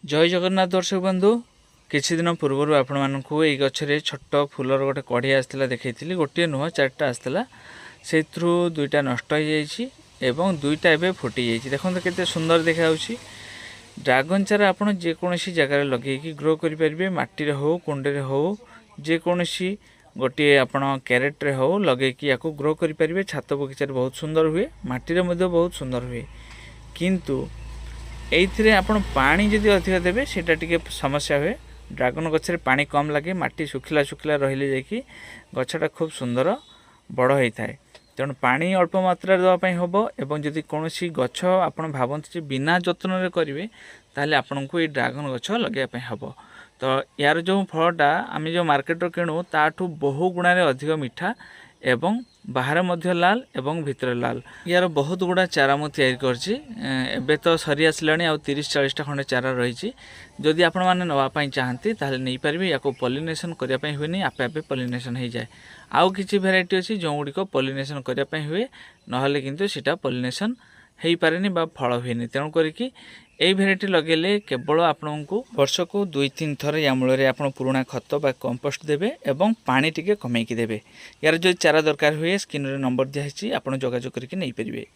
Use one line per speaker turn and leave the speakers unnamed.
जय जगन्नाथ दर्शक बंधु किछि दिन पूर्व आपण मानकु एई गछरे छोट फूलर गोटे कढ़ी आसला देखैथिली गोटे नुह चारटा आसला सेथ्रु दुईटा नष्ट हो जाइछि एवं दुईटा एबे फुटी जाइछि। देखो केते सुंदर देखा जाउछि। ड्रैगन चारा आपण जे कोनोसी जगह रे लगेकी ग्रो करि परिबे, माटी रे हो कुंडे रे हो जे कोनोसी गोटे आपण कैरेट रे हो लगेकी याको ग्रो करि परिबे। छात बगीचा रे बहुत सुंदर हुए, माटी रे मध्ये बहुत सुंदर हुए, किंतु एइथिरे आपण पानी जदि अधिक देबे सेटा टिके समस्या हुए। ड्रैगन गछरे पानी कम लगे, माटी सुखिला सुखिला रहिले जाइकी गछटा खूब सुंदर बड़ होई थाए। तेणु पानी अल्प मात्रा देवाई हम एवं जदि कौन गछ आप भावती बिना जत्न रे करेंगे ताहले आपन को ये ड्रैगन गछ लगे हम। तो यार जो फलटा आम जो मार्केट किणु ताठू बहु गुणा अधिक मीठा एवं बाहर मध्य लाल एवं भितर लाल। यार बहुत गुड़ा चारा मु तैयारी करछि। एबे तो सरी आसलाणी आ 30-40 टा खंडे चारा रही। जदि आपण माने नवापाई चाहती ताहले नहीं पारिबे। याको पॉलिनेशन करिया पई हुए नहीं, आपे आपे पॉलिनेशन हो जाए। आउ किछि भेराइटी अछि जो गुडी को पॉलिनेशन करिया पई हुए, नहले किंतु सेटा पॉलिनेशन हेई पारेनी बा फल हुएनी। तेणु करिकी एई भेराइटी लगेले केवल आपनको वर्ष को 2-3 थर या मूल रे आपण पुराना खत बा कंपोस्ट देबे एवं पानी टिके कमेकी देबे। यार जो चारा दरकार हुए स्क्रीन रे नंबर दिया हिची आपण जोगाजोग करके नहीं परिबे।